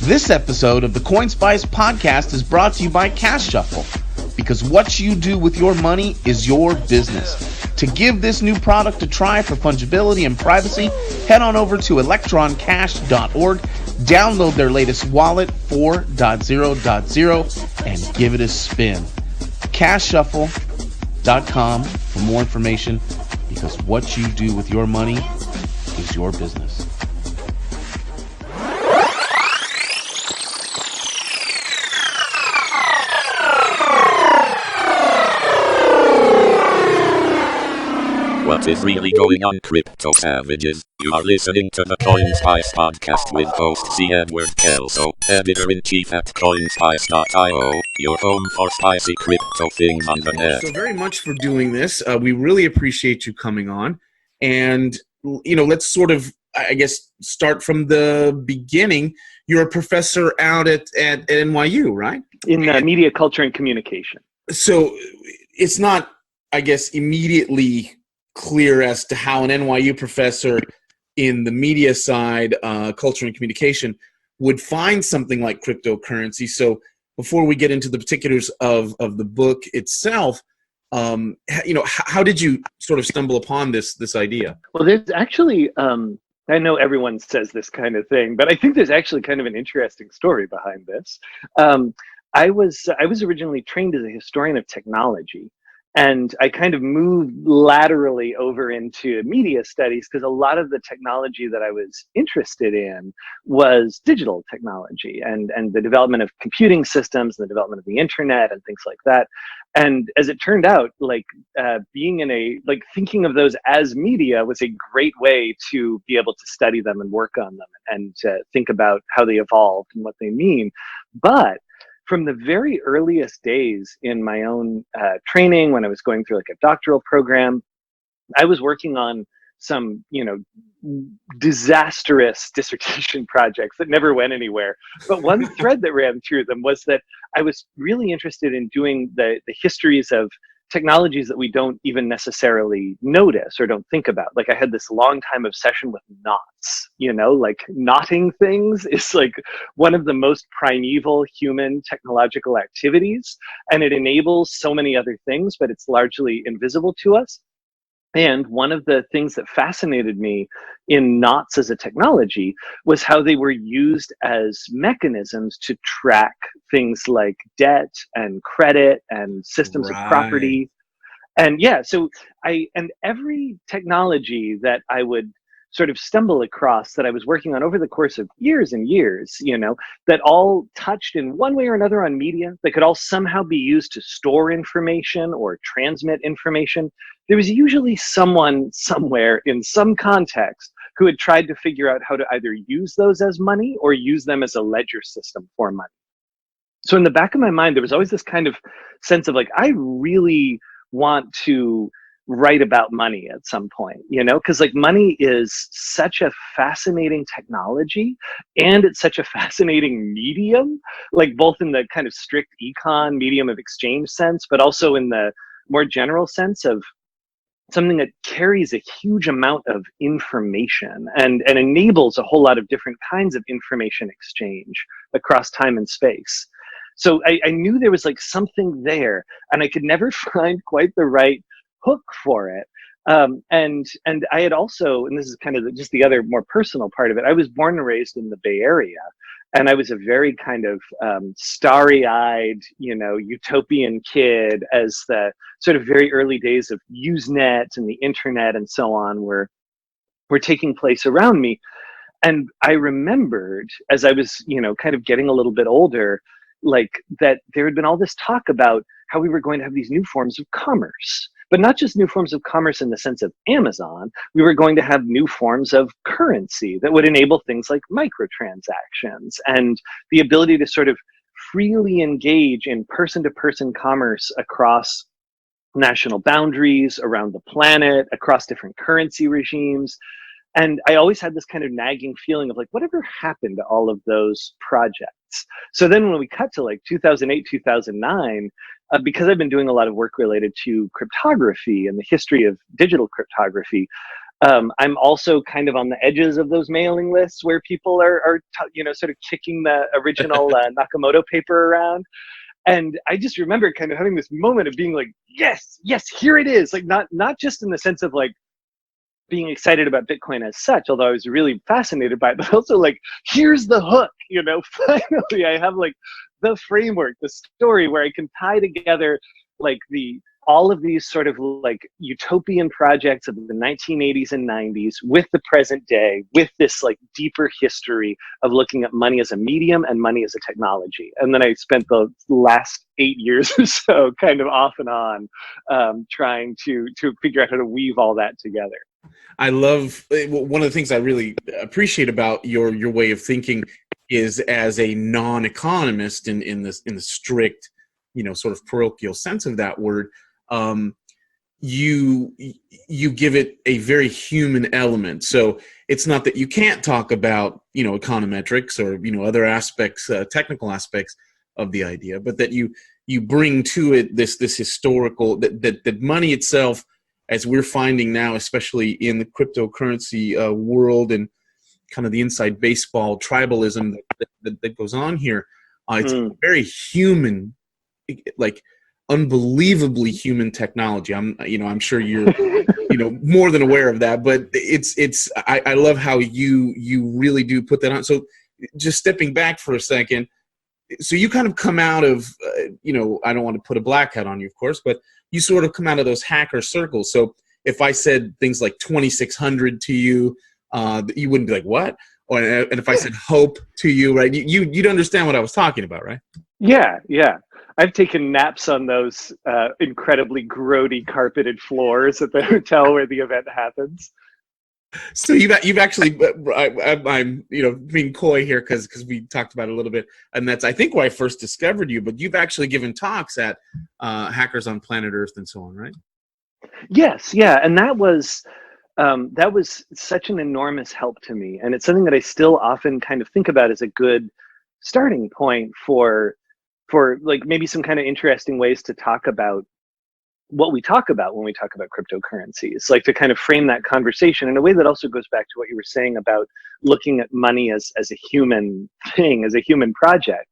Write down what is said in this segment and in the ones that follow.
This episode of the CoinSpice podcast is brought to you by Cash Shuffle, because what you do with your money is your business. To give this new product a try for fungibility and privacy, head on over to electroncash.org, download their latest wallet 4.0.0, and give it a spin. CashShuffle.com for more information, because what you do with your money is your business. What is really going on, crypto savages? You are listening to the CoinSpice podcast with host C. Edward Kelso, editor-in-chief at CoinSpice.io, your home for spicy crypto things on the net. So very much for doing this. We really appreciate you coming on. And, let's sort of, I guess, start from the beginning. You're a professor out at NYU, right? In media, culture, and communication. So it's not, I guess, immediately clear as to how an NYU professor in the media side, culture and communication, would find something like cryptocurrency. So before we get into the particulars of the book itself, how did you sort of stumble upon this idea? Well, there's actually, I know everyone says this kind of thing, but I think there's actually kind of an interesting story behind this. I was originally trained as a historian of technology. And I kind of moved laterally over into media studies because a lot of the technology that I was interested in was digital technology and the development of computing systems, and the development of the internet and things like that. And as it turned out, thinking of those as media was a great way to be able to study them and work on them and think about how they evolved and what they mean. But from the very earliest days in my own training, when I was going through like a doctoral program, I was working on some, disastrous dissertation projects that never went anywhere. But one thread that ran through them was that I was really interested in doing the histories of technologies that we don't even necessarily notice or don't think about. Like I had this long time obsession with knots, like knotting things is like one of the most primeval human technological activities. And it enables so many other things, but it's largely invisible to us. And one of the things that fascinated me in knots as a technology was how they were used as mechanisms to track things like debt and credit and systems of property. And and every technology that I would sort of stumble across that I was working on over the course of years and years, that all touched in one way or another on media, that could all somehow be used to store information or transmit information. There was usually someone somewhere in some context who had tried to figure out how to either use those as money or use them as a ledger system for money. So in the back of my mind, there was always this kind of sense of like, I really want to write about money at some point, because like money is such a fascinating technology and it's such a fascinating medium, like both in the kind of strict econ medium of exchange sense, but also in the more general sense of something that carries a huge amount of information and enables a whole lot of different kinds of information exchange across time and space. So I knew there was like something there, and I could never find quite the right hook for it. And I had also, and this is kind of just the other more personal part of it, I was born and raised in the Bay Area. And I was a very kind of starry-eyed, utopian kid as the sort of very early days of Usenet and the internet and so on were taking place around me. And I remembered as I was, kind of getting a little bit older, like that there had been all this talk about how we were going to have these new forms of commerce. But not just new forms of commerce in the sense of Amazon, we were going to have new forms of currency that would enable things like microtransactions and the ability to sort of freely engage in person-to-person commerce across national boundaries, around the planet, across different currency regimes. And I always had this kind of nagging feeling of like, whatever happened to all of those projects? So then when we cut to like 2008, 2009, because I've been doing a lot of work related to cryptography and the history of digital cryptography, I'm also kind of on the edges of those mailing lists where people are sort of kicking the original Nakamoto paper around. And I just remember kind of having this moment of being like, yes, here it is. Like not just in the sense of like being excited about Bitcoin as such, although I was really fascinated by it, but also like, here's the hook, finally I have like the framework, the story where I can tie together like all of these sort of like utopian projects of the 1980s and 90s with the present day, with this like deeper history of looking at money as a medium and money as a technology. And then I spent the last 8 years or so kind of off and on trying to figure out how to weave all that together. I love one of the things I really appreciate about your way of thinking is as a non-economist in the strict, sort of parochial sense of that word, you give it a very human element. So it's not that you can't talk about econometrics or other aspects, technical aspects of the idea, but that you bring to it this historical that money itself, as we're finding now, especially in the cryptocurrency world and kind of the inside baseball tribalism that goes on here, it's very human, like unbelievably human technology. I'm sure you're more than aware of that, but I love how you really do put that on. So just stepping back for a second, so you kind of come out of I don't want to put a black hat on you, of course, but you sort of come out of those hacker circles. So if I said things like 2600 to you, you wouldn't be like, what? And if I said hope to you, right, you'd understand what I was talking about, right? Yeah. I've taken naps on those incredibly grody carpeted floors at the hotel where the event happens. So you've actually, I'm being coy here because we talked about it a little bit, and that's I think why I first discovered you. But you've actually given talks at Hackers on Planet Earth and so on, right? Yes, yeah, and that was such an enormous help to me, and it's something that I still often kind of think about as a good starting point for like maybe some kind of interesting ways to talk about what we talk about when we talk about cryptocurrencies, like to kind of frame that conversation in a way that also goes back to what you were saying about looking at money as a human thing, as a human project.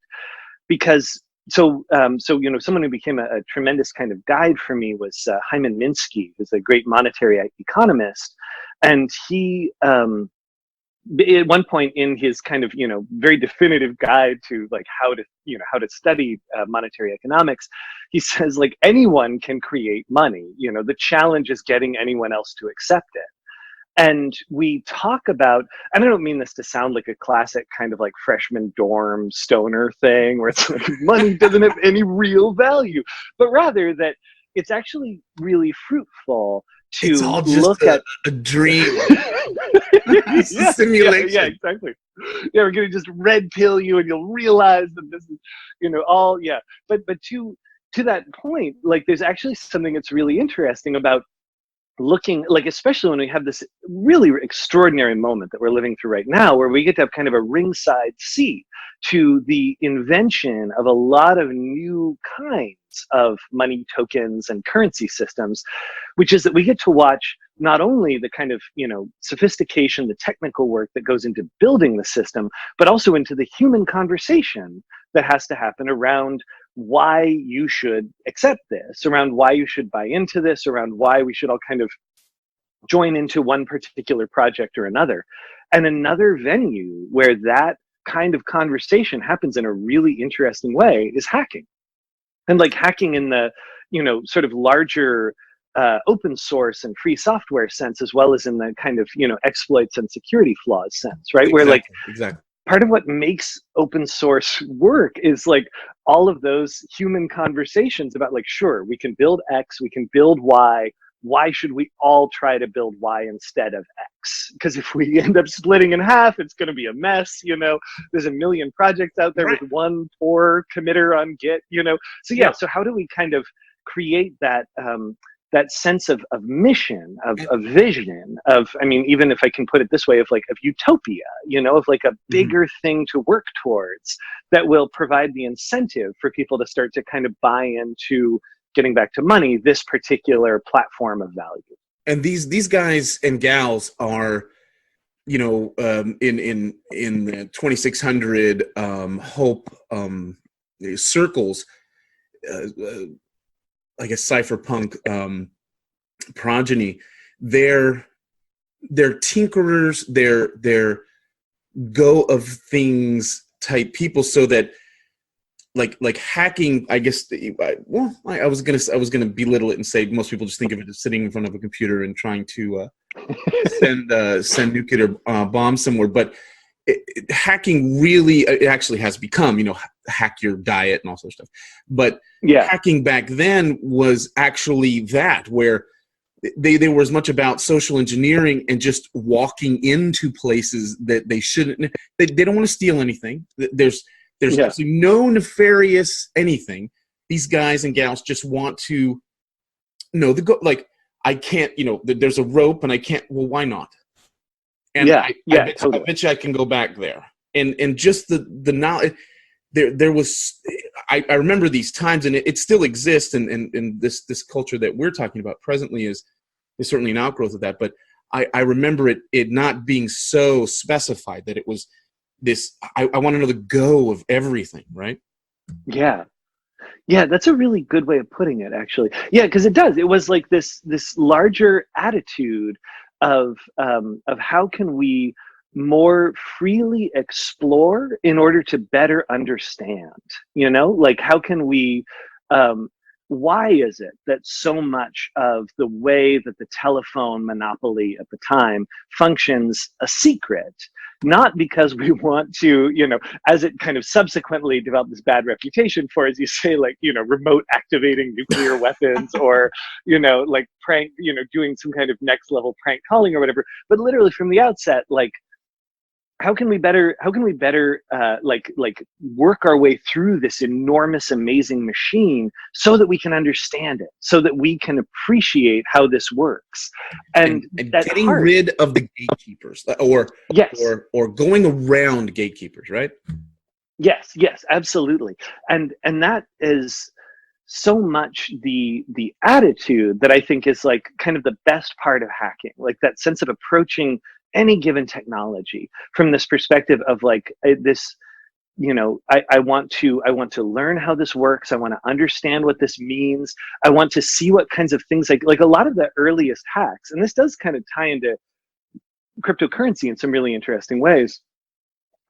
Because someone who became a tremendous kind of guide for me was Hyman Minsky, who's a great monetary economist, and he at one point in his kind of very definitive guide to like how to study monetary economics, he says like anyone can create money. The challenge is getting anyone else to accept it. And we talk about, and I don't mean this to sound like a classic kind of like freshman dorm stoner thing where it's like money doesn't have any real value, but rather that it's actually really fruitful to it's all just look at a dream. It's a simulation. Yeah, exactly. Yeah, we're gonna just red pill you, and you'll realize that this is, all. Yeah, but to that point, like, there's actually something that's really interesting about looking, like, especially when we have this really extraordinary moment that we're living through right now, where we get to have kind of a ringside seat to the invention of a lot of new kinds of money tokens and currency systems, which is that we get to watch not only the kind of sophistication, the technical work that goes into building the system, but also into the human conversation that has to happen around why you should accept this, around why you should buy into this, around why we should all kind of join into one particular project or another. And another venue where that kind of conversation happens in a really interesting way is hacking. And like hacking in the, sort of larger open source and free software sense, as well as in the kind of, exploits and security flaws sense, right? Where exactly. Part of what makes open source work is like all of those human conversations about like, sure, we can build X, we can build Y. Why should we all try to build Y instead of X? Because if we end up splitting in half, it's going to be a mess. There's a million projects out there Right. with one poor committer on Git. So yeah. So how do we kind of create that that sense of mission, of vision, of, I mean, even if I can put it this way, of utopia, of like a bigger thing to work towards that will provide the incentive for people to start to kind of buy into, getting back to money, this particular platform of value. And these guys and gals are, you know, in the 2600 Hope circles, I guess cypherpunk progeny. They're tinkerers. They're go of things type people. So that like hacking, I guess. Well, I was gonna belittle it and say most people just think of it as sitting in front of a computer and trying to send nuclear bombs somewhere. But hacking really, it actually has become, you know, hack your diet and all sorts of stuff. But hacking back then was actually that, where they were as much about social engineering and just walking into places that they shouldn't. They don't want to steal anything. There's absolutely no nefarious anything. These guys and gals just want to know like, I can't, you know, there's a rope and I can't, well, why not? And I bet you I can go back there. And just the knowledge, there was, I remember these times, and it still exists, and this culture that we're talking about presently is certainly an outgrowth of that. But I remember it not being so specified that it was this, I want to know the go of everything, right? Yeah. Yeah, that's a really good way of putting it, actually. Yeah, because it does. It was like this larger attitude of how can we more freely explore in order to better understand, you know, like how can we why is it that so much of the way that the telephone monopoly at the time functions a secret? Not because we want to, you know, as it kind of subsequently developed this bad reputation for, as you say, like, you know, remote activating nuclear weapons, or, you know, like prank, you know, doing some kind of next level prank calling or whatever. But literally from the outset, like, how can we better like work our way through this enormous, amazing machine so that we can understand it, so that we can appreciate how this works, and getting rid of the gatekeepers, or going around gatekeepers, right? Yes, absolutely. And that is so much the attitude that I think is like kind of the best part of hacking, like that sense of approaching any given technology from this perspective of like this, you know, I want to learn how this works. I want to understand what this means. I want to see what kinds of things, like a lot of the earliest hacks, and this does kind of tie into cryptocurrency in some really interesting ways.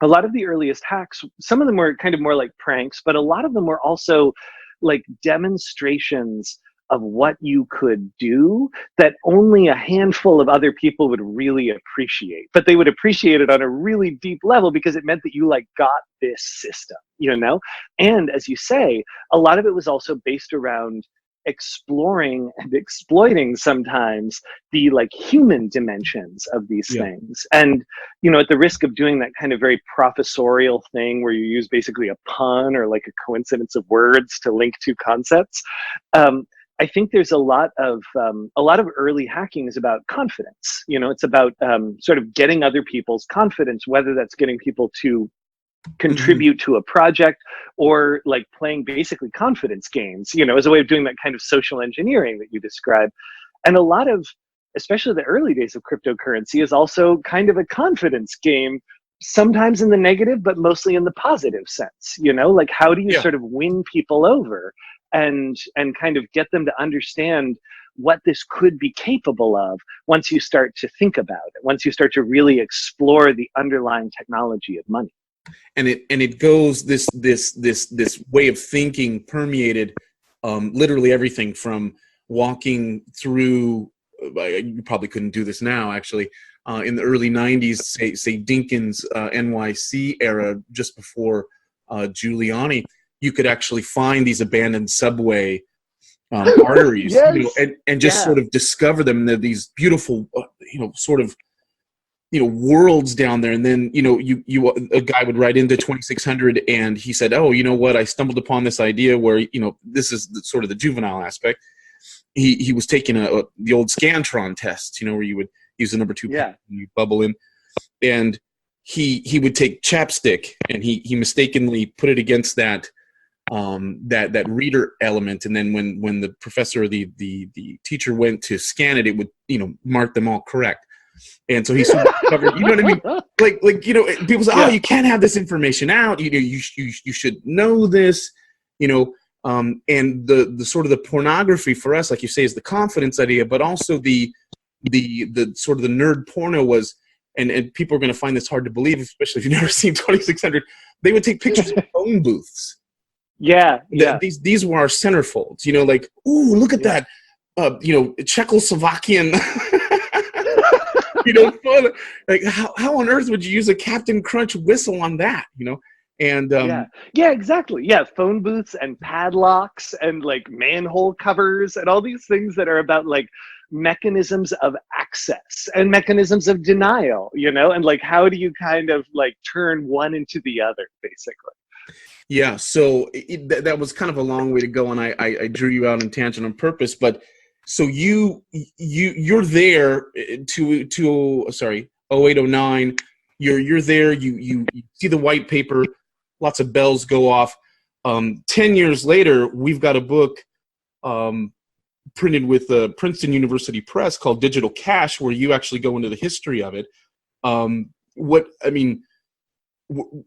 A lot of the earliest hacks, some of them were kind of more like pranks, but a lot of them were also like demonstrations of what you could do that only a handful of other people would really appreciate. But they would appreciate it on a really deep level because it meant that you like got this system, you know? And as you say, a lot of it was also based around exploring and exploiting sometimes the like human dimensions of these things. And, you know, at the risk of doing that kind of very professorial thing where you use basically a pun or like a coincidence of words to link two concepts, I think there's a lot of early hacking is about confidence. You know, it's about sort of getting other people's confidence, whether that's getting people to contribute to a project or like playing basically confidence games, you know, as a way of doing that kind of social engineering that you describe. And a lot of, especially the early days of cryptocurrency, is also kind of a confidence game, sometimes in the negative, but mostly in the positive sense, you know, like how do you sort of win people over and kind of get them to understand what this could be capable of once you start to think about it, once you start to really explore the underlying technology of money. And it goes, this way of thinking permeated literally everything from walking through, you probably couldn't do this now actually, in the early 90s, say Dinkins NYC era, just before Giuliani, you could actually find these abandoned subway arteries, you know, and just sort of discover them. They're these beautiful, you know, sort of, you know, worlds down there. And then, you know, a guy would write into 2600 and he said, oh, you know what, I stumbled upon this idea where, you know, this is sort of the juvenile aspect. He was taking the old Scantron test, you know, where you would use the number 2 pen and you bubble in, and he would take chapstick and he mistakenly put it against that that reader element, and then when the professor or the teacher went to scan it, it would mark them all correct. And so he sort of covered, you know what I mean? Like people say, oh, you can't have this information out. You should know this, and the sort of the pornography for us, like you say, is the confidence idea, but also the sort of the nerd porno was, and people are going to find this hard to believe, especially if you've never seen 2600. They would take pictures of phone booths. Yeah. These were our centerfolds. Like, ooh, look at that. Czechoslovakian. Fun. Like how on earth would you use a Captain Crunch whistle on that? And yeah, exactly. Yeah, phone booths and padlocks and like manhole covers and all these things that are about like mechanisms of access and mechanisms of denial, and like how do you kind of like turn one into the other, basically. Yeah, so that was kind of a long way to go, and I drew you out in tangent on purpose. But so you're there to 0809. You're there. You see the white paper. Lots of bells go off. 10 years later, we've got a book printed with the Princeton University Press called Digital Cash, where you actually go into the history of it.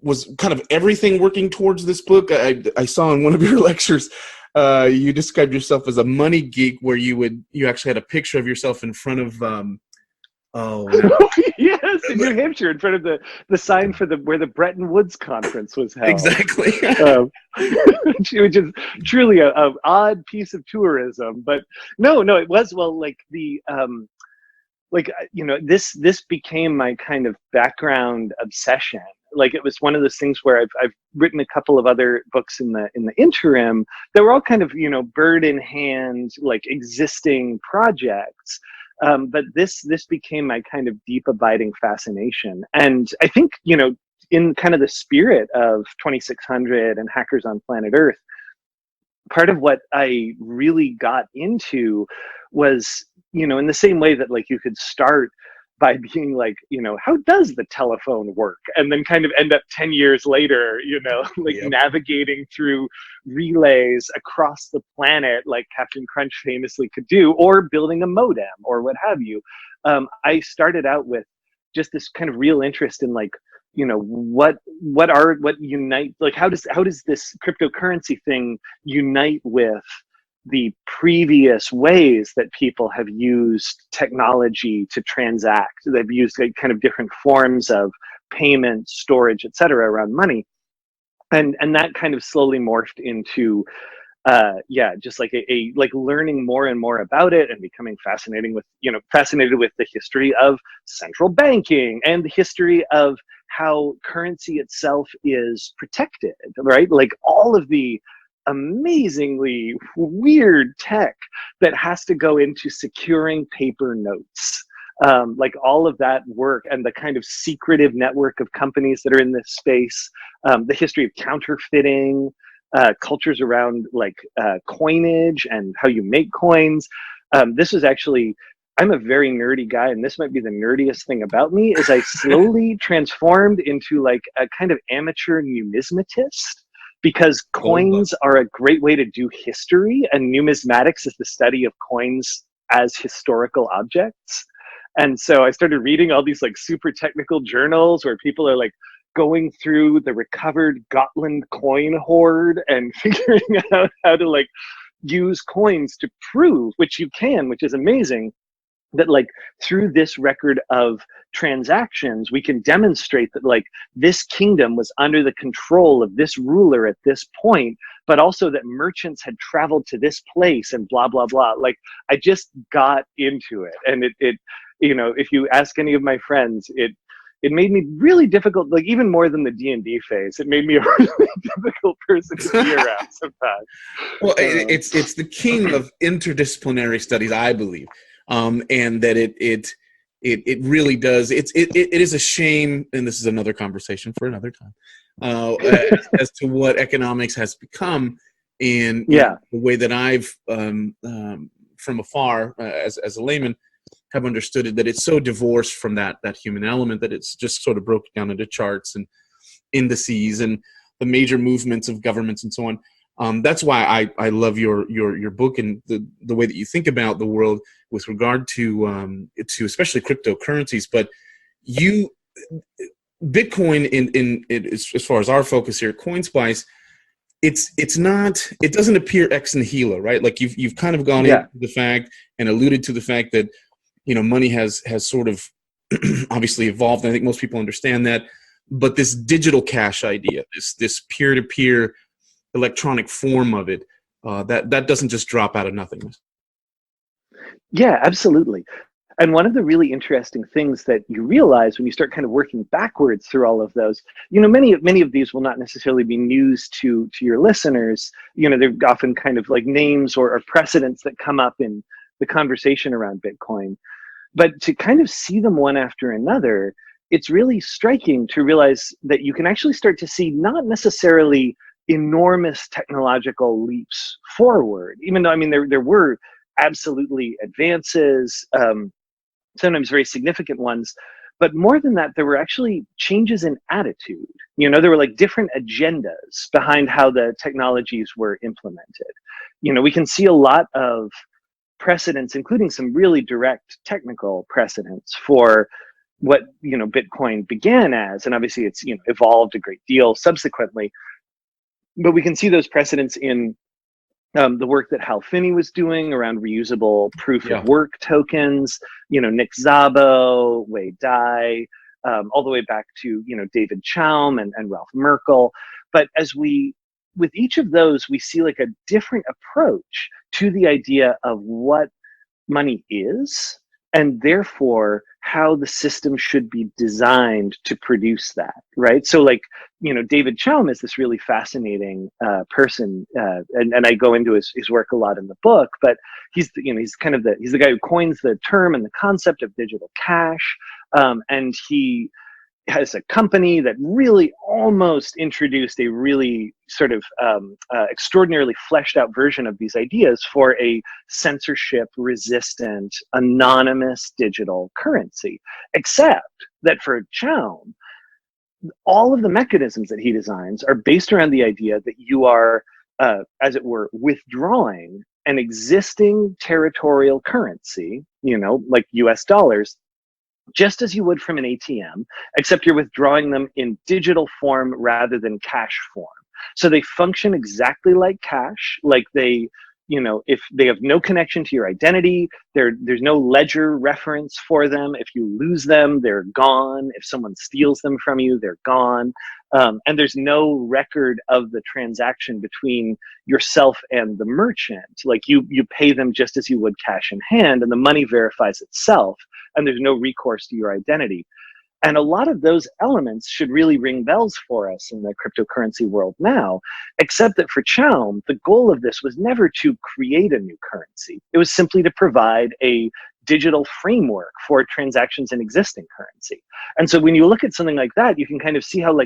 Was kind of everything working towards this book? I saw in one of your lectures, you described yourself as a money geek, where you actually had a picture of yourself in front of yes, in New Hampshire, in front of the sign for where the Bretton Woods conference was held. Exactly. Which is truly a odd piece of tourism, but no, it was, well, like this became my kind of background obsession. Like it was one of those things where I've written a couple of other books in the interim that were all kind of bird in hand, like existing projects. But this became my kind of deep abiding fascination. And I think, in kind of the spirit of 2600 and Hackers on Planet Earth, part of what I really got into was, in the same way that like you could start by being like, how does the telephone work? And then kind of end up 10 years later, navigating through relays across the planet, like Captain Crunch famously could do, or building a modem or what have you. I started out with just this kind of real interest in like, what unite, like how does this cryptocurrency thing unite with the previous ways that people have used technology to transact. They've used like kind of different forms of payment, storage, etc., around money, and that kind of slowly morphed into just like a like learning more and more about it and becoming fascinated with the history of central banking and the history of how currency itself is protected, right? Like all of the amazingly weird tech that has to go into securing paper notes, like all of that work and the kind of secretive network of companies that are in this space, the history of counterfeiting, cultures around like coinage and how you make coins. This is actually, I'm a very nerdy guy, and this might be the nerdiest thing about me, is I slowly transformed into like a kind of amateur numismatist, because coins are a great way to do history, and numismatics is the study of coins as historical objects. And so I started reading all these like super technical journals where people are like going through the recovered Gotland coin hoard and figuring out how to like use coins to prove, which you can, which is amazing, that like through this record of transactions, we can demonstrate that like this kingdom was under the control of this ruler at this point, but also that merchants had traveled to this place and blah, blah, blah. Like I just got into it. And it if you ask any of my friends, it made me really difficult, like even more than the D&D phase. It made me a really difficult person to be around sometimes. Well, it's the king of interdisciplinary studies, I believe. And that it really does. It is a shame, and this is another conversation for another time, as to what economics has become in the way that I've from afar as a layman have understood it, that it's so divorced from that human element that it's just sort of broken down into charts and indices and the major movements of governments and so on. That's why I love your book and the way that you think about the world with regard to especially cryptocurrencies. But Bitcoin in as far as our focus here at CoinSpice, it doesn't appear ex nihilo, right? Like you've kind of gone into the fact and alluded to the fact that money has sort of obviously evolved. And I think most people understand that. But this digital cash idea, this peer-to-peer electronic form of it, that doesn't just drop out of nothingness. Yeah, absolutely. And one of the really interesting things that you realize when you start kind of working backwards through all of those, many of these will not necessarily be news to your listeners. They're often kind of like names or precedents that come up in the conversation around Bitcoin. But to kind of see them one after another, it's really striking to realize that you can actually start to see not necessarily enormous technological leaps forward, even though, there were absolutely advances, sometimes very significant ones. But more than that, there were actually changes in attitude. There were like different agendas behind how the technologies were implemented. We can see a lot of precedents, including some really direct technical precedents for what Bitcoin began as, and obviously it's evolved a great deal subsequently. But we can see those precedents in the work that Hal Finney was doing around reusable proof of work tokens. Nick Szabo, Wei Dai, all the way back to David Chaum and Ralph Merkle. But with each of those, we see like a different approach to the idea of what money is, and therefore how the system should be designed to produce that, right? So like, David Chaum is this really fascinating person, and I go into his work a lot in the book, but he's the guy who coins the term and the concept of digital cash, and he has a company that really almost introduced a really sort of extraordinarily fleshed out version of these ideas for a censorship resistant anonymous digital currency, except that for Chaum, all of the mechanisms that he designs are based around the idea that you are, as it were, withdrawing an existing territorial currency, like US dollars, just as you would from an ATM, except you're withdrawing them in digital form rather than cash form. So they function exactly like cash, like they, if they have no connection to your identity, there's no ledger reference for them. If you lose them, they're gone. If someone steals them from you, they're gone. And there's no record of the transaction between yourself and the merchant. Like you pay them just as you would cash in hand, and the money verifies itself, and there's no recourse to your identity. And a lot of those elements should really ring bells for us in the cryptocurrency world now, except that for Chaum, the goal of this was never to create a new currency. It was simply to provide a digital framework for transactions in existing currency. And so when you look at something like that, you can kind of see how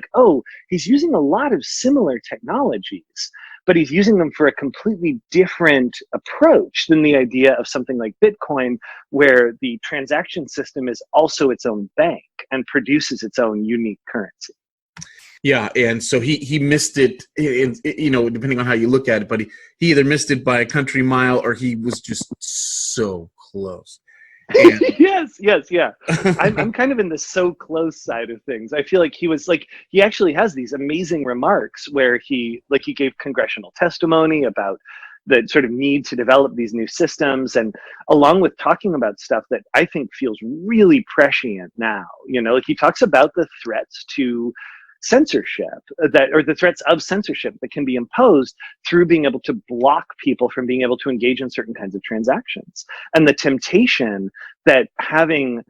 he's using a lot of similar technologies, but he's using them for a completely different approach than the idea of something like Bitcoin, where the transaction system is also its own bank and produces its own unique currency. Yeah, and so he missed it, depending on how you look at it, but he either missed it by a country mile or he was just so close. And yes, yeah. I'm kind of in the so close side of things. I feel like he actually has these amazing remarks where he gave congressional testimony about the sort of need to develop these new systems, and along with talking about stuff that I think feels really prescient now. He talks about the threats to censorship or the threats of censorship that can be imposed through being able to block people from being able to engage in certain kinds of transactions, and the temptation that having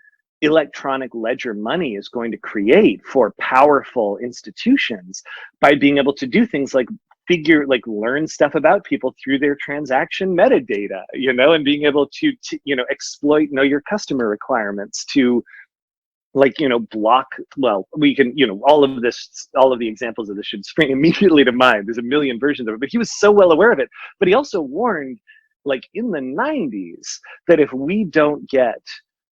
electronic ledger money is going to create for powerful institutions by being able to do things like learn stuff about people through their transaction metadata, and being able to exploit know your customer requirements to block. Well, we can, all of the examples of this should spring immediately to mind. There's a million versions of it, but he was so well aware of it. But he also warned, in the 90s, that if we don't get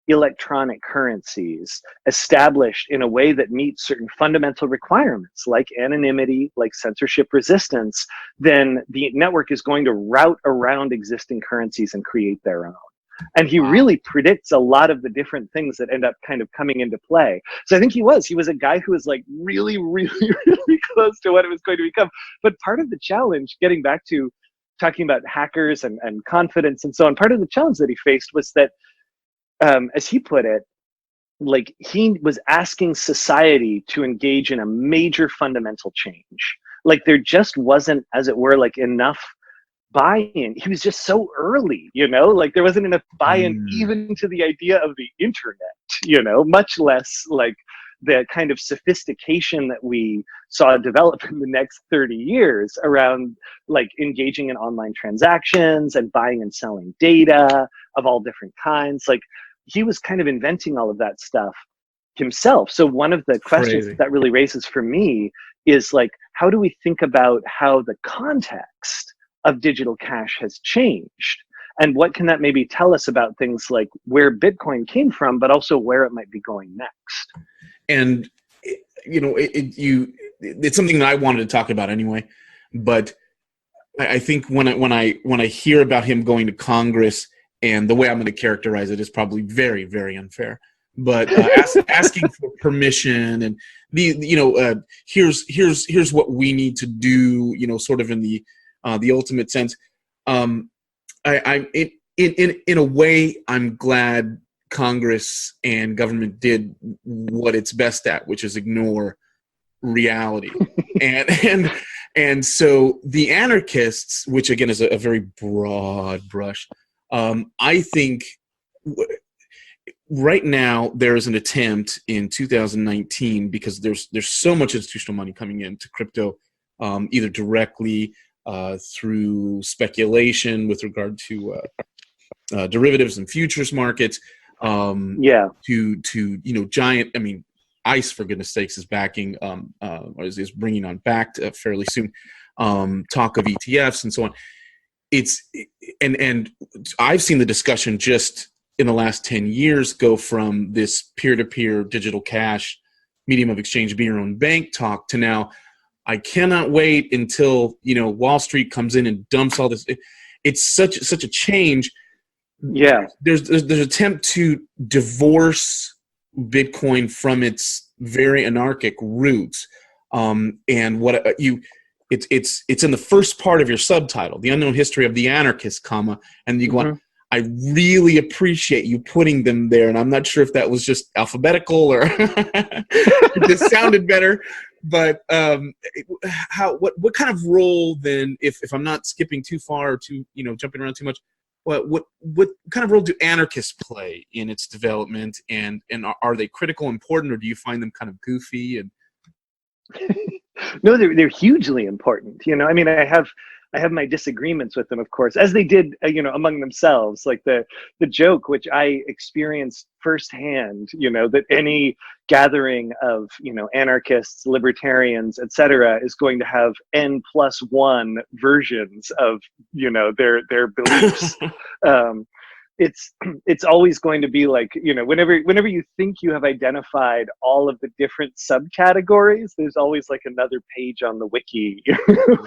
electronic currencies established in a way that meets certain fundamental requirements like anonymity, like censorship resistance, then the network is going to route around existing currencies and create their own. And he really predicts a lot of the different things that end up kind of coming into play. So I think he was a guy who was like really, really, really close to what it was going to become. But part of the challenge, getting back to talking about hackers and confidence and so on, part of the challenge that he faced was that, as he put it, like he was asking society to engage in a major fundamental change. Like there just wasn't, as it were, like enough buy-in. He was just so early, you know, like there wasn't enough buy-in even to the idea of the internet, you know, much less like the kind of sophistication that we saw develop in the next 30 years around like engaging in online transactions and buying and selling data of all different kinds. Like he was kind of inventing all of that stuff himself. So one of the questions that really raises for me is like, how do we think about how the context of digital cash has changed? And what can that maybe tell us about things like where Bitcoin came from, but also where it might be going next? And, you know, it's something that I wanted to talk about anyway, but I think when I hear about him going to Congress, and the way I'm going to characterize it is probably very, very unfair, but asking for permission and here's what we need to do, you know, sort of in the ultimate sense. In a way, I'm glad Congress and government did what it's best at, which is ignore reality. and so the anarchists, which again is a very broad brush, I think right now there is an attempt in 2019, because there's so much institutional money coming into crypto, either directly through speculation with regard to derivatives and futures markets, to giant. I mean, ICE, for goodness sakes, is backing is bringing on back fairly soon. Talk of ETFs and so on. And I've seen the discussion just in the last 10 years go from this peer-to-peer digital cash medium of exchange, be your own bank talk, to now I cannot wait until, you know, Wall Street comes in and dumps all this. It's such a change. Yeah. There's an attempt to divorce Bitcoin from its very anarchic roots. And what it's in the first part of your subtitle, The Unknown History of the Anarchist, and you go on, I really appreciate you putting them there. And I'm not sure if that was just alphabetical or it just sounded better. But what kind of role then, if I'm not skipping too far or too, you know, jumping around too much, what kind of role do anarchists play in its development, and are they critical, important, or do you find them kind of goofy? And no, they're hugely important. You know, I mean, I have my disagreements with them, of course, as they did, you know, among themselves. Like the joke, which I experienced firsthand, you know, that any gathering of, you know, anarchists, libertarians, etc., is going to have N+1 versions of, you know, their beliefs. It's always going to be like, you know, whenever you think you have identified all of the different subcategories, there's always like another page on the wiki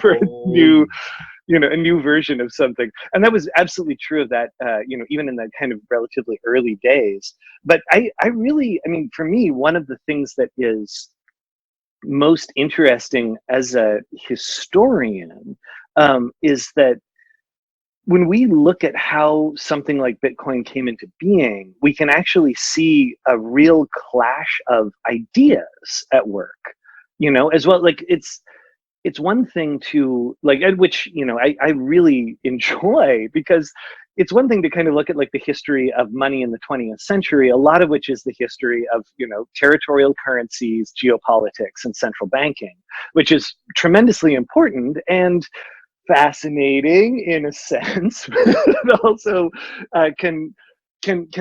for a new version of something. And that was absolutely true of that, you know, even in the kind of relatively early days. But I mean, for me, one of the things that is most interesting as a historian is that when we look at how something like Bitcoin came into being, we can actually see a real clash of ideas at work, you know, as well. Like it's one thing to like, which, you know, I really enjoy, because it's one thing to kind of look at like the history of money in the 20th century, a lot of which is the history of, you know, territorial currencies, geopolitics, and central banking, which is tremendously important and fascinating in a sense, but also can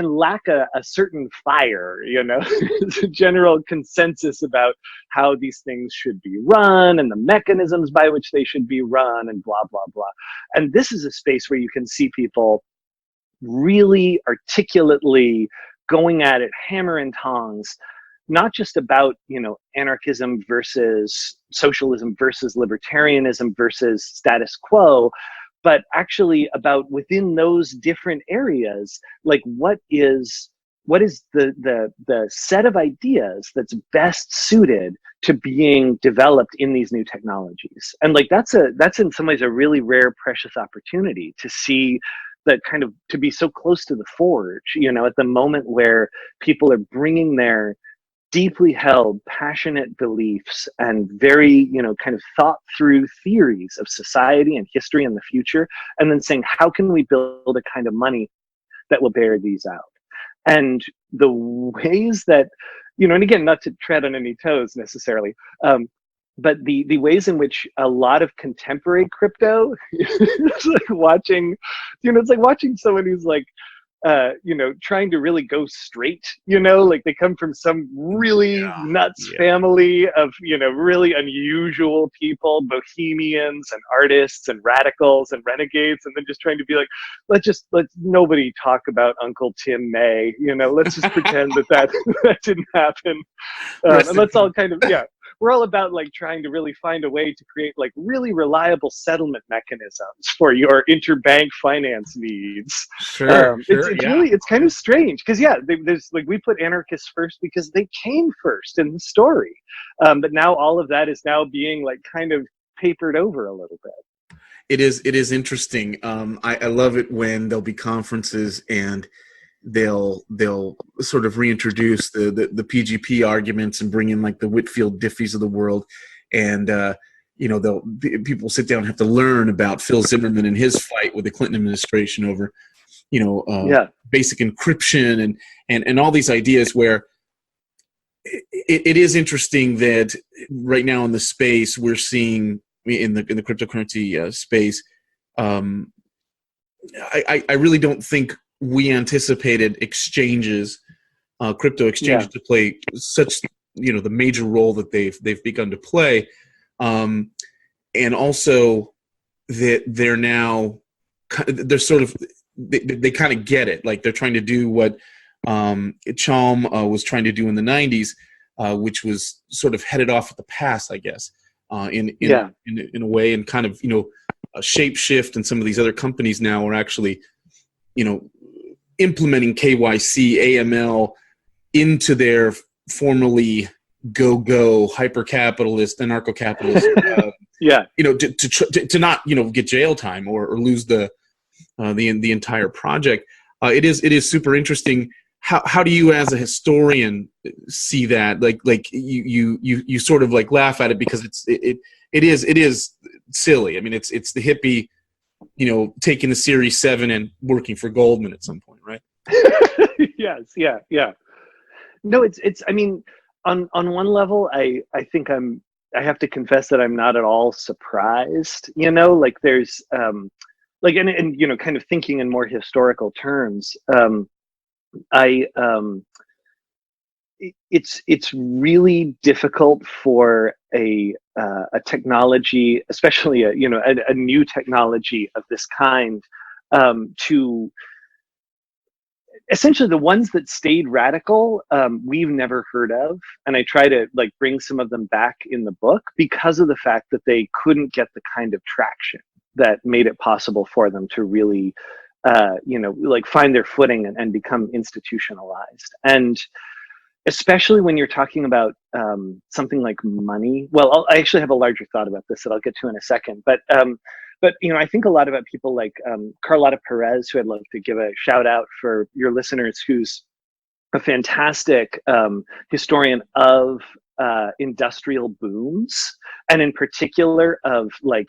lack a certain fire, you know. It's a general consensus about how these things should be run and the mechanisms by which they should be run and blah, blah, blah. And this is a space where you can see people really articulately going at it hammer and tongs, not just about, anarchism versus socialism versus libertarianism versus status quo, but actually about within those different areas, like what is the set of ideas that's best suited to being developed in these new technologies. And like that's in some ways a really rare, precious opportunity to see that, kind of to be so close to the forge, at the moment where people are bringing their deeply held, passionate beliefs and very, kind of thought through theories of society and history and the future, and then saying, how can we build a kind of money that will bear these out? And the ways that, and again, not to tread on any toes necessarily, but the ways in which a lot of contemporary crypto it's like watching, it's like watching someone who's like, trying to really go straight, like they come from some really nuts family of, really unusual people, bohemians and artists and radicals and renegades, and then just trying to be like, let's nobody talk about Uncle Tim May, let's just pretend that didn't happen. And let's all kind of, we're all about like trying to really find a way to create like really reliable settlement mechanisms for your interbank finance needs. It's kind of strange because there's like, we put anarchists first because they came first in the story, but now all of that is now being like kind of papered over a little bit. It is interesting. I love it when there'll be conferences and they'll sort of reintroduce the PGP arguments and bring in like the Whitfield Diffees of the world, and people sit down and have to learn about Phil Zimmerman and his fight with the Clinton administration over basic encryption and all these ideas, where it is interesting that right now in the space we're seeing in the cryptocurrency space. I really don't think we anticipated crypto exchanges to play such, the major role that they've begun to play, and also that they're sort of they kind of get it, like they're trying to do what Chalm was trying to do in the 90s, which was sort of headed off at the pass, I guess, in a way, and kind of Shapeshift and some of these other companies now are actually implementing KYC, AML into their formerly go hyper-capitalist, anarcho-capitalist, to not get jail time or lose the entire project. It is super interesting. How do you, as a historian, see that? Like you sort of like laugh at it because it is silly. I mean, it's the hippie, taking the Series 7 and working for Goldman at some point, right? Yes, yeah. No, it's. I mean, on one level, I think I have to confess that I'm not at all surprised. Like there's like and kind of thinking in more historical terms. It's really difficult for a technology, especially a new technology of this kind, to essentially the ones that stayed radical, we've never heard of, and I try to like bring some of them back in the book because of the fact that they couldn't get the kind of traction that made it possible for them to really like find their footing and become institutionalized. And especially when you're talking about something like money. Well, I actually have a larger thought about this that I'll get to in a second. But I think a lot about people like Carlotta Perez, who I'd love to give a shout out for your listeners, who's a fantastic historian of industrial booms, and in particular of like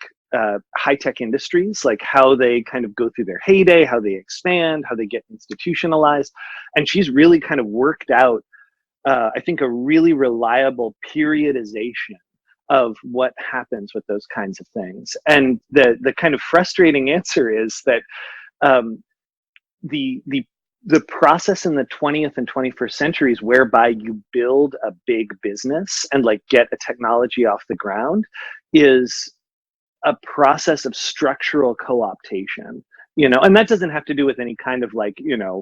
high-tech industries, like how they kind of go through their heyday, how they expand, how they get institutionalized. And she's really kind of worked out, I think, a really reliable periodization of what happens with those kinds of things. And the kind of frustrating answer is that the process in the 20th and 21st centuries whereby you build a big business and like get a technology off the ground is a process of structural co-optation and that doesn't have to do with any kind of like,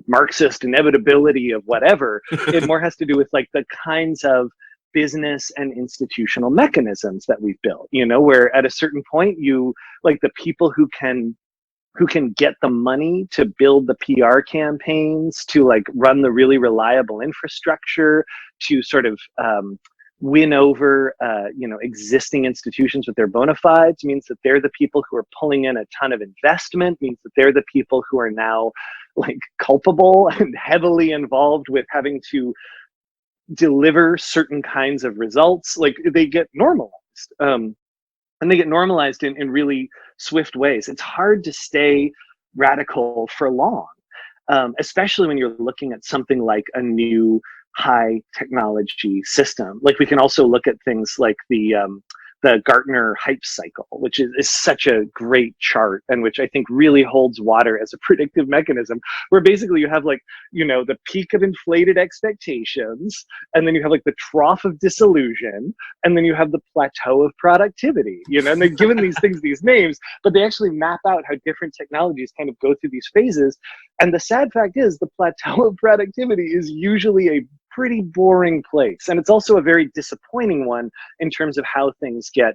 Marxist inevitability of whatever. It more has to do with like the kinds of business and institutional mechanisms that we've built, where at a certain point like the people who can get the money to build the PR campaigns, to like run the really reliable infrastructure, to sort of win over existing institutions with their bona fides, means that they're the people who are pulling in a ton of investment, means that they're the people who are now like culpable and heavily involved with having to deliver certain kinds of results. Like they get normalized. And they get normalized in really swift ways. It's hard to stay radical for long, especially when you're looking at something like a new high technology system. Like we can also look at things like the Gartner hype cycle, which is such a great chart, and which I think really holds water as a predictive mechanism, where basically you have like, the peak of inflated expectations, and then you have like the trough of disillusion, and then you have the plateau of productivity, and they've given these things these names, but they actually map out how different technologies kind of go through these phases. And the sad fact is the plateau of productivity is usually a pretty boring place. And it's also a very disappointing one in terms of how things get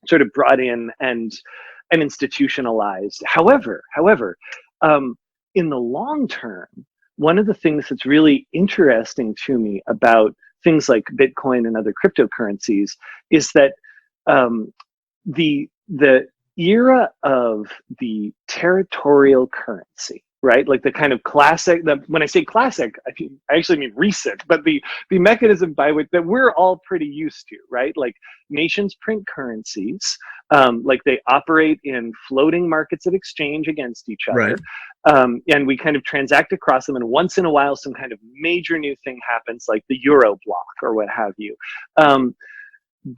sort of brought in and institutionalized. However, in the long term, one of the things that's really interesting to me about things like Bitcoin and other cryptocurrencies is that the era of the territorial currency, right? Like the kind of classic, when I say classic, I actually mean recent, but the mechanism by which that we're all pretty used to, right? Like nations print currencies, like they operate in floating markets of exchange against each other. Right. And we kind of transact across them. And once in a while, some kind of major new thing happens, like the Euro block or what have you.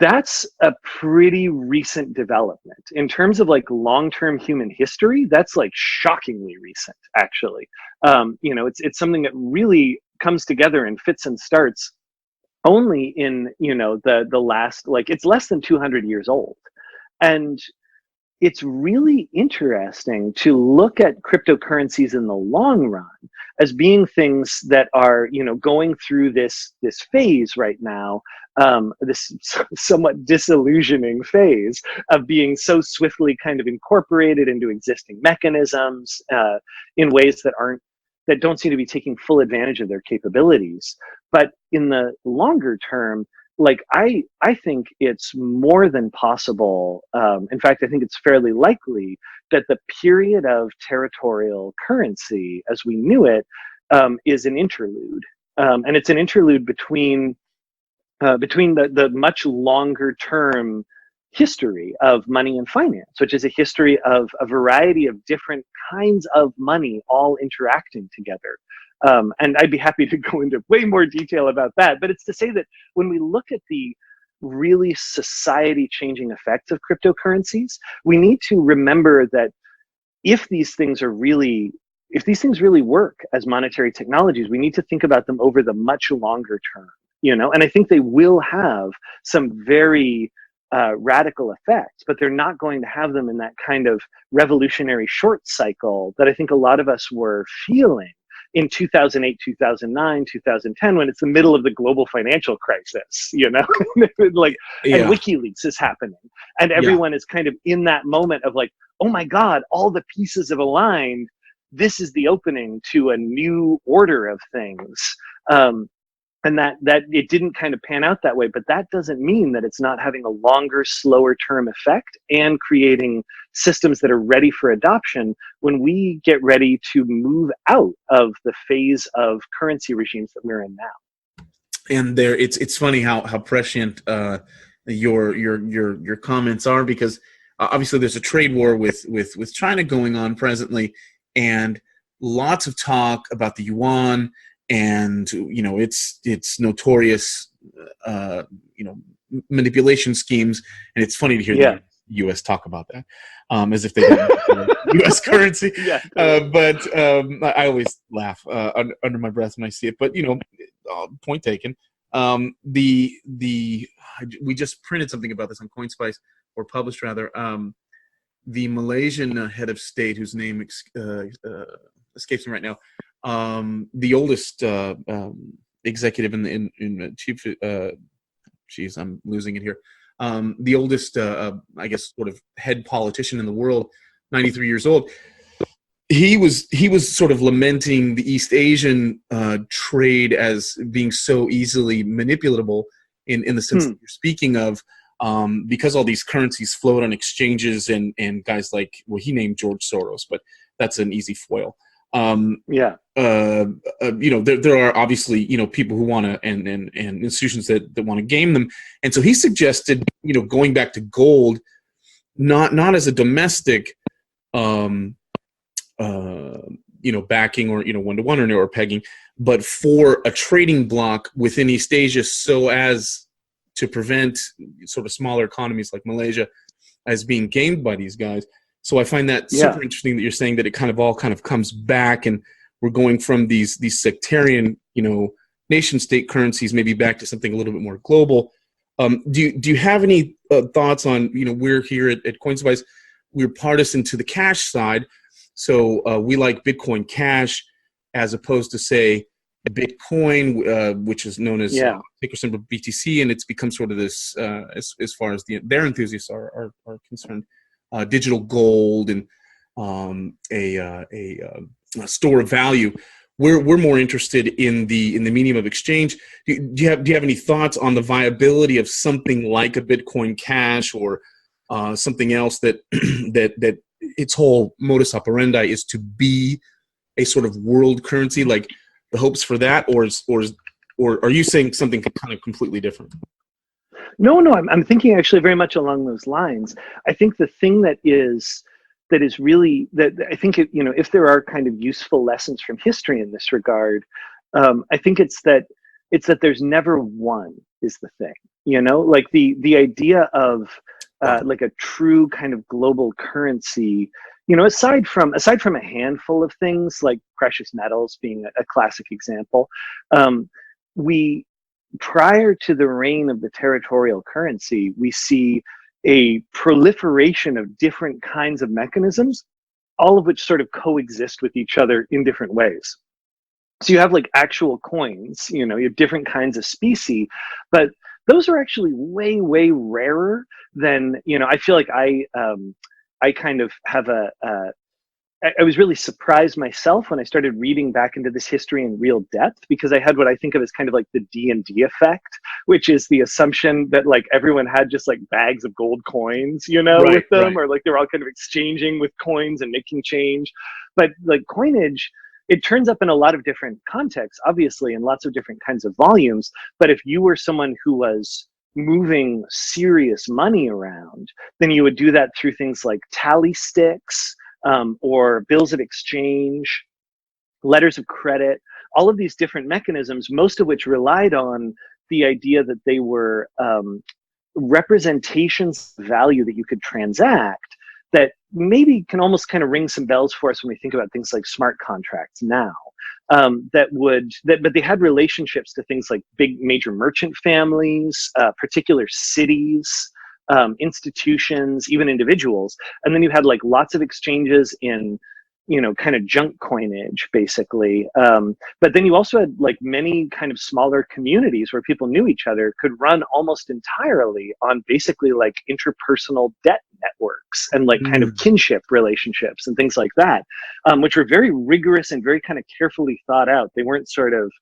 That's a pretty recent development. In terms of like long-term human history, that's like shockingly recent, actually. It's something that really comes together and fits and starts only in, the last, like it's less than 200 years old. And it's really interesting to look at cryptocurrencies in the long run as being things that are, going through this phase right now, this somewhat disillusioning phase of being so swiftly kind of incorporated into existing mechanisms in ways that don't seem to be taking full advantage of their capabilities. But in the longer term, like I think it's more than possible. In fact, I think it's fairly likely that the period of territorial currency as we knew it is an interlude, and it's an interlude between the much longer term history of money and finance, which is a history of a variety of different kinds of money all interacting together. And I'd be happy to go into way more detail about that. But it's to say that when we look at the really society-changing effects of cryptocurrencies, we need to remember that if these things really work as monetary technologies, we need to think about them over the much longer term. And I think they will have some very radical effects, but they're not going to have them in that kind of revolutionary short cycle that I think a lot of us were feeling in 2008, 2009, 2010, when it's the middle of the global financial crisis, like, yeah. And WikiLeaks is happening. And everyone is kind of in that moment of like, oh my God, all the pieces have aligned. This is the opening to a new order of things. And that it didn't kind of pan out that way, but that doesn't mean that it's not having a longer, slower term effect and creating systems that are ready for adoption when we get ready to move out of the phase of currency regimes that we're in now. And it's funny how prescient your comments are, because obviously there's a trade war with China going on presently, and lots of talk about the yuan and its notorious manipulation schemes. And it's funny to hear the U.S. talk about that as if they don't U.S. currency. Yeah. But I always laugh under my breath when I see it. But point taken. We just printed something about this on CoinSpice, or published rather. the Malaysian head of state, whose name escapes me right now, the oldest executive in chief. Geez, I'm losing it here. The oldest, I guess, sort of head politician in the world, 93 years old. He was sort of lamenting the East Asian trade as being so easily manipulatable in the sense that you're speaking of, because all these currencies float on exchanges and guys like, well, he named George Soros, but that's an easy foil. There are obviously, people who want to, and institutions that want to game them. And so he suggested, going back to gold, not as a domestic, backing or, one-to-one or pegging, but for a trading bloc within East Asia, so as to prevent sort of smaller economies like Malaysia as being gamed by these guys. So I find that super interesting that you're saying that it kind of comes back, and we're going from these sectarian, nation state currencies maybe back to something a little bit more global. Do you have any thoughts on, we're here at CoinSpice, we're partisan to the cash side. So we like Bitcoin Cash as opposed to, say, Bitcoin, which is known as ticker symbol BTC, and it's become sort of this, as far as their enthusiasts are concerned, digital gold and a store of value. We're more interested in the medium of exchange. Do you have any thoughts on the viability of something like a Bitcoin Cash or something else that that its whole modus operandi is to be a sort of world currency, like the hopes for that, or are you saying something kind of completely different? No, I'm thinking actually very much along those lines. I think the thing that is really, that I think if there are kind of useful lessons from history in this regard, I think it's that there's never one is the thing. Like the idea of like a true kind of global currency, aside from a handful of things like precious metals being a classic example, prior to the reign of the territorial currency, we see a proliferation of different kinds of mechanisms, all of which sort of coexist with each other in different ways. So you have like actual coins, you have different kinds of specie, but those are actually way, way rarer than, I feel like I kind of have I was really surprised myself when I started reading back into this history in real depth, because I had what I think of as kind of like the D&D effect, which is the assumption that like everyone had just like bags of gold coins, with them, or like they're all kind of exchanging with coins and making change. But like coinage, it turns up in a lot of different contexts, obviously, in lots of different kinds of volumes. But if you were someone who was moving serious money around, then you would do that through things like tally sticks, or bills of exchange, letters of credit, all of these different mechanisms, most of which relied on the idea that they were representations of value that you could transact, that maybe can almost kind of ring some bells for us when we think about things like smart contracts now. But they had relationships to things like big major merchant families, particular cities, institutions, even individuals. And then you had like lots of exchanges in, kind of junk coinage, basically. But then you also had like many kind of smaller communities where people knew each other, could run almost entirely on basically like interpersonal debt networks and like kind of kinship relationships and things like that, which were very rigorous and very kind of carefully thought out. They weren't sort of,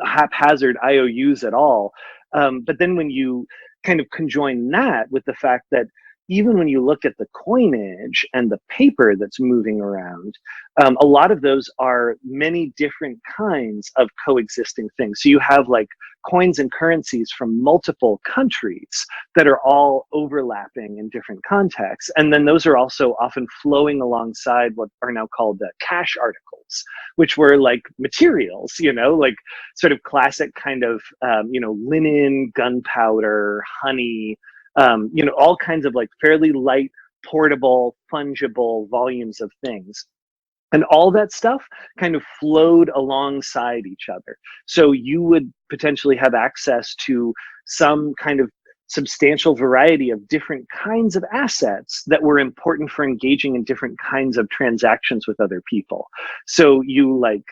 haphazard IOUs at all. But then when you kind of conjoin that with the fact that even when you look at the coinage and the paper that's moving around, a lot of those are many different kinds of coexisting things. So you have like coins and currencies from multiple countries that are all overlapping in different contexts. And then those are also often flowing alongside what are now called the cash articles, which were like materials, like sort of classic kind of, linen, gunpowder, honey, all kinds of like fairly light, portable, fungible volumes of things. And all that stuff kind of flowed alongside each other. So you would potentially have access to some kind of substantial variety of different kinds of assets that were important for engaging in different kinds of transactions with other people. So you like,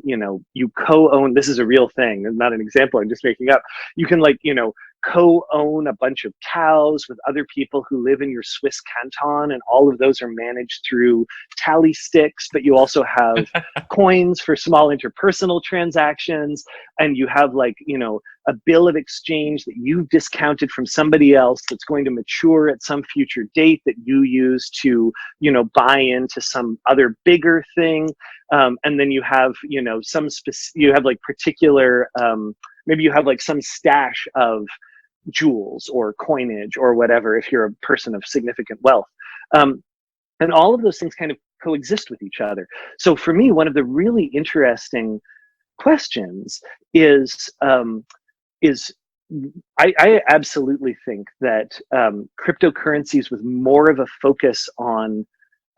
you co-own, this is a real thing, not an example I'm just making up. You can like, co-own a bunch of cows with other people who live in your Swiss canton, and all of those are managed through tally sticks, but you also have coins for small interpersonal transactions, and you have like, a bill of exchange that you've discounted from somebody else that's going to mature at some future date that you use to, buy into some other bigger thing. And then you have, you have like particular, maybe you have like some stash of jewels or coinage or whatever if you're a person of significant wealth. And all of those things kind of coexist with each other. So for me, one of the really interesting questions is I absolutely think that cryptocurrencies with more of a focus on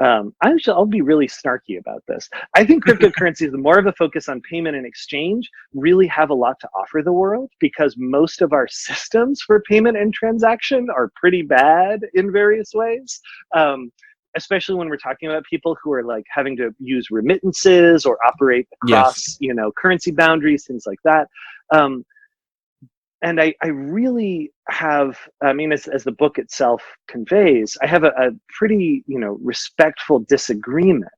I'll be really snarky about this. I think cryptocurrencies, the more of a focus on payment and exchange, really have a lot to offer the world, because most of our systems for payment and transaction are pretty bad in various ways. Especially when we're talking about people who are like having to use remittances or operate across, currency boundaries, things like that. And I really have, as the book itself conveys, I have a pretty, respectful disagreement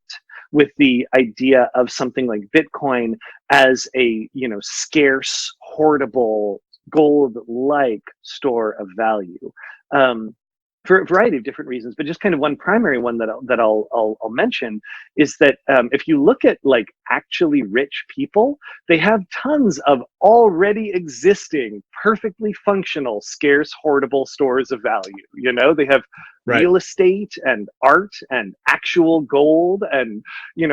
with the idea of something like Bitcoin as a, scarce, hoardable, gold-like store of value. For a variety of different reasons, but just kind of one primary one that I'll mention is that if you look at like actually rich people, they have tons of already existing, perfectly functional, scarce, hoardable stores of value. They have real estate and art and actual gold and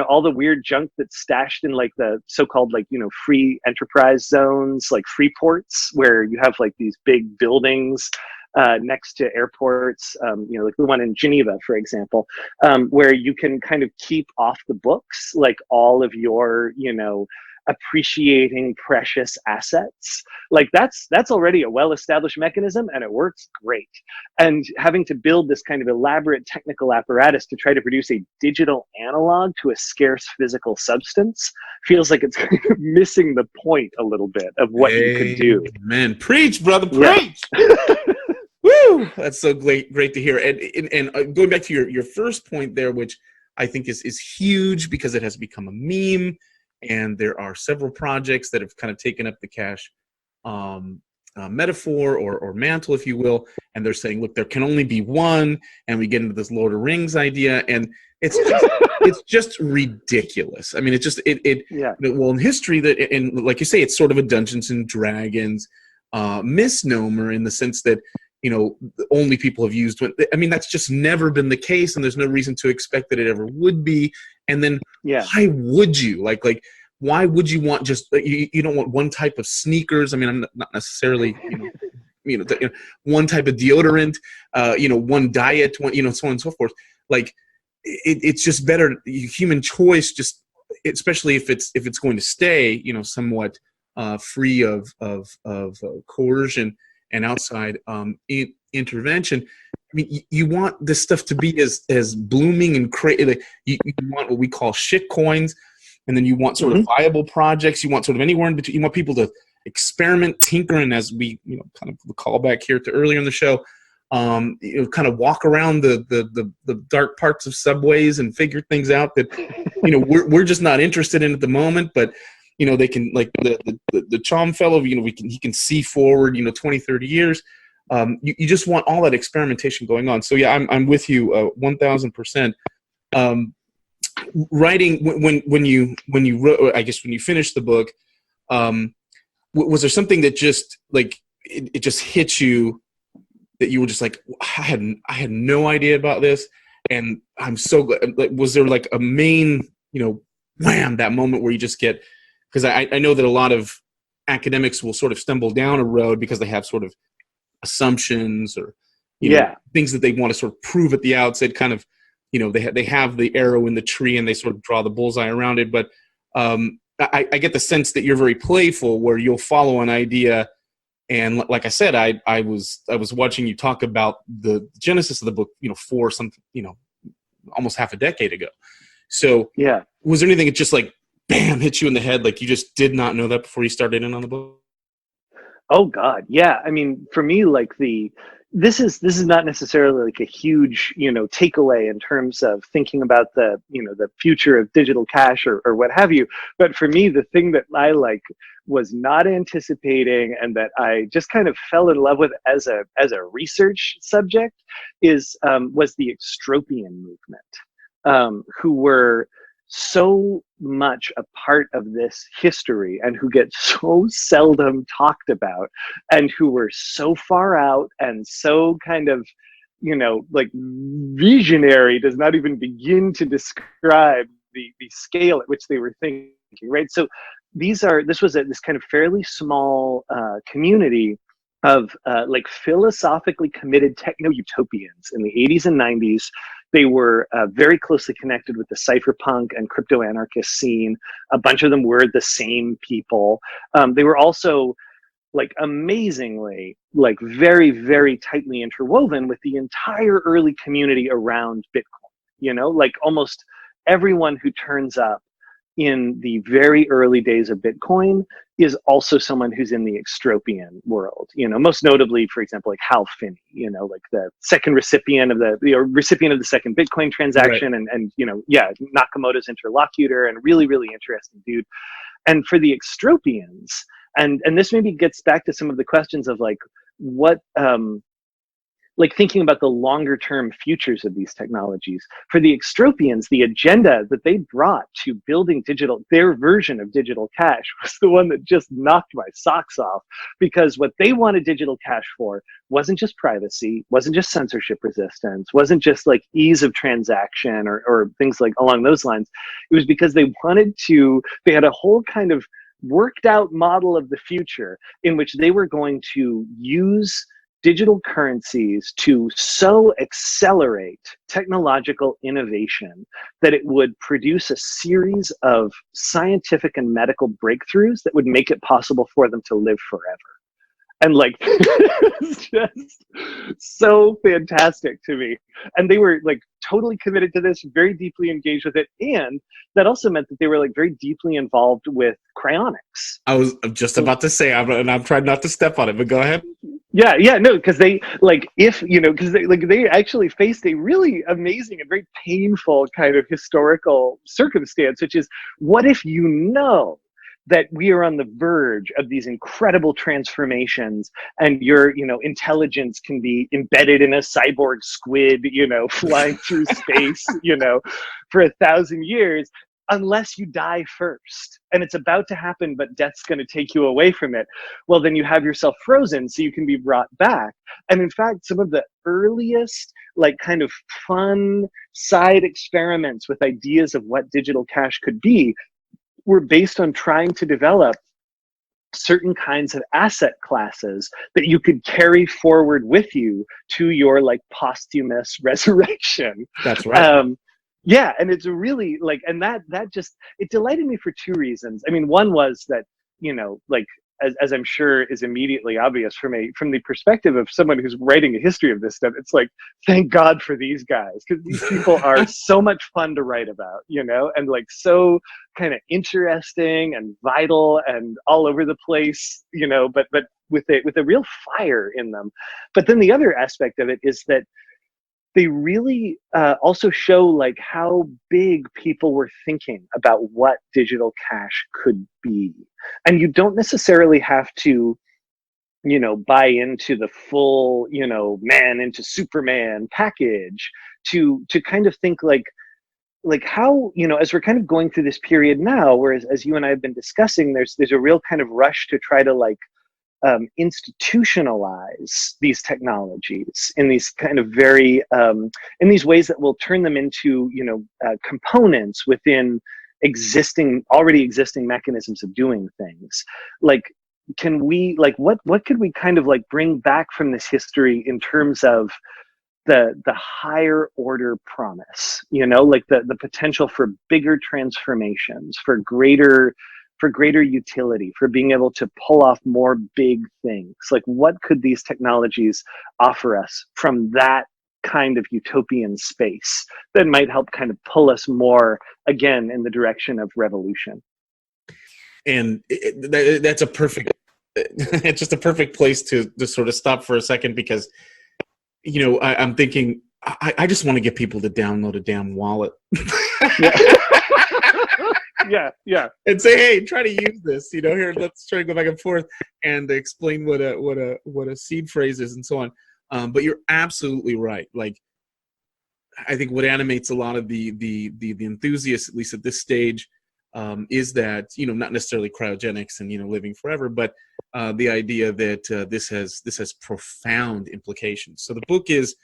all the weird junk that's stashed in like the so-called like free enterprise zones, like free ports, where you have like these big buildings next to airports, like the one in Geneva, for example, where you can kind of keep off the books like all of your, appreciating precious assets. Like that's already a well-established mechanism, and it works great. And having to build this kind of elaborate technical apparatus to try to produce a digital analog to a scarce physical substance feels like it's kind of missing the point a little bit of what you could do. Man, preach, brother, preach. Yeah. Woo! That's so great to hear. And going back to your first point there, which I think is huge because it has become a meme, and there are several projects that have kind of taken up the cash metaphor or mantle, if you will, and they're saying, look, there can only be one, and we get into this Lord of Rings idea, and it's just ridiculous. I mean, well, in history, and like you say, it's sort of a Dungeons and Dragons misnomer in the sense that only people have used one. I mean, that's just never been the case, and there's no reason to expect that it ever would be. And then why would you? Like why would you want just you don't want one type of sneakers? I mean, I'm not necessarily one type of deodorant, one diet, so on and so forth. Like it's just better human choice, just especially if it's going to stay somewhat free of coercion and outside intervention. I mean, you want this stuff to be as blooming and crazy. Like, you want what we call shit coins, and then you want sort of viable projects. You want sort of anywhere in between. You want people to experiment, tinker, and as we kind of call back here to earlier in the show, kind of walk around the dark parts of subways and figure things out that we're just not interested in at the moment, but. They can, like the Chom fellow, he can see forward, 20, 30 years. You just want all that experimentation going on. So yeah, I'm with you 1,000%. Writing when you wrote, I guess when you finished the book, was there something that just like it just hit you that you were just like, I had no idea about this, and I'm so glad. Like, was there like a main wham, that moment where you just get. Because I know that a lot of academics will sort of stumble down a road because they have sort of assumptions or things that they want to sort of prove at the outset. Kind of, they have the arrow in the tree and they sort of draw the bullseye around it. But I get the sense that you're very playful, where you'll follow an idea And like I said, I was watching you talk about the genesis of the book, for some, almost half a decade ago. So Yeah. was there anything that just like, bam, hit you in the head? Like you just did not know that before you started in on the book? Oh God, yeah. I mean, for me, like this is not necessarily like a huge, takeaway in terms of thinking about the future of digital cash or what have you. But for me, the thing that I like was not anticipating and that I just kind of fell in love with as a research subject was the extropian movement, who were so much a part of this history and who get so seldom talked about and who were so far out and so kind of like visionary does not even begin to describe the scale at which they were thinking, right? So this was this kind of fairly small community of like philosophically committed techno utopians in the 80s and 90s. They were very closely connected with the cypherpunk and crypto anarchist scene. A bunch of them were the same people. They were also like amazingly, like very, very tightly interwoven with the entire early community around Bitcoin. Like almost everyone who turns up in the very early days of Bitcoin is also someone who's in the extropian world. Most notably, for example, like Hal Finney, like the second recipient of the second Bitcoin transaction, right. and Nakamoto's interlocutor, and really, really interesting dude. And for the extropians, and this maybe gets back to some of the questions of like what like thinking about the longer term futures of these technologies. For the extropians, the agenda that they brought to building their version of digital cash was the one that just knocked my socks off, because what they wanted digital cash for wasn't just privacy, wasn't just censorship resistance, wasn't just like ease of transaction or things like along those lines. It was because they had a whole kind of worked out model of the future in which they were going to use digital currencies to so accelerate technological innovation that it would produce a series of scientific and medical breakthroughs that would make it possible for them to live forever. And like, it's just so fantastic to me. And they were like totally committed to this, very deeply engaged with it. And that also meant that they were like very deeply involved with cryonics. I'm just about to say, I'm trying not to step on it, but go ahead. Yeah, no, because they because they actually faced a really amazing and very painful kind of historical circumstance, which is, what if that we are on the verge of these incredible transformations, and your intelligence can be embedded in a cyborg squid flying through space for 1,000 years, unless you die first, and it's about to happen, but death's going to take you away from it. Well, then you have yourself frozen so you can be brought back. And in fact, some of the earliest like kind of fun side experiments with ideas of what digital cash could be were based on trying to develop certain kinds of asset classes that you could carry forward with you to your like posthumous resurrection. That's right. Yeah, and it's really like, and that just, it delighted me for two reasons. I mean, one was that, like, as I'm sure is immediately obvious from the perspective of someone who's writing a history of this stuff, it's like, thank God for these guys, because these people are so much fun to write about, and like so kind of interesting and vital and all over the place, but with a real fire in them. But then the other aspect of it is that they really also show like how big people were thinking about what digital cash could be. And you don't necessarily have to, buy into the full, man into Superman package to kind of think like how, as we're kind of going through this period now, whereas as you and I have been discussing, there's a real kind of rush to try to like institutionalize these technologies in these kind of very in these ways that will turn them into components within already existing mechanisms of doing things. Like, can we like what could we kind of like bring back from this history in terms of the higher order promise, like the potential for bigger transformations, for greater for greater utility, for being able to pull off more big things. Like, what could these technologies offer us from that kind of utopian space that might help kind of pull us more, again, in the direction of revolution? And that's a perfect, it's just a perfect place to sort of stop for a second, because, you know, I'm thinking, I just want to get people to download a damn wallet. Yeah. And say, hey, try to use this. You know, here, let's try to go back and forth and explain what a seed phrase is and so on. But you're absolutely right. Like, I think what animates a lot of the enthusiasts, at least at this stage, is that, you know, not necessarily cryogenics and, you know, living forever, but the idea that this has profound implications. So the book is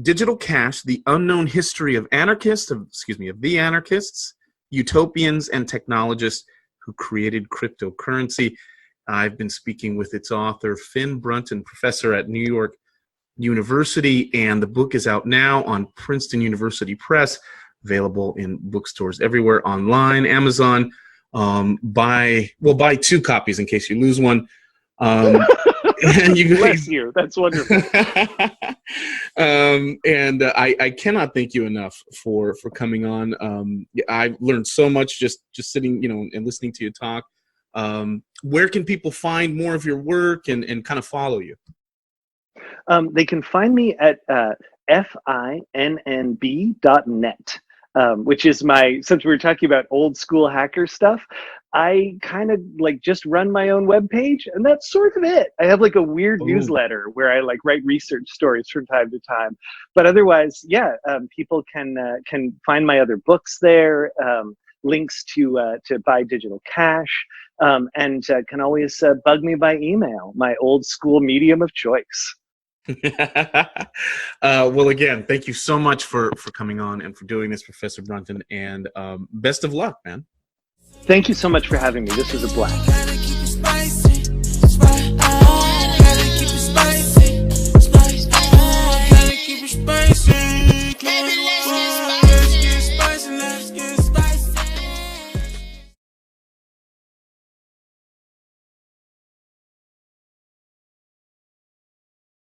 Digital Cash: The Unknown History of the Anarchists, Utopians, and Technologists Who Created Cryptocurrency. I've been speaking with its author, Finn Brunton, professor at New York University, and the book is out now on Princeton University Press, available in bookstores everywhere, online, Amazon. Buy 2 copies in case you lose one. And you guys, bless you. That's wonderful. And I cannot thank you enough for coming on. I've learned so much just sitting, you know, and listening to you talk. Where can people find more of your work and kind of follow you? They can find me at finnb.net, which is since we were talking about old school hacker stuff, I kind of like just run my own webpage, and that's sort of it. I have like a weird newsletter where I like write research stories from time to time. But otherwise, yeah, people can find my other books there, links to buy Digital Cash, and can always bug me by email, my old school medium of choice. Well, again, thank you so much for coming on and for doing this, Professor Brunton, and best of luck, man. Thank you so much for having me. This was a blast.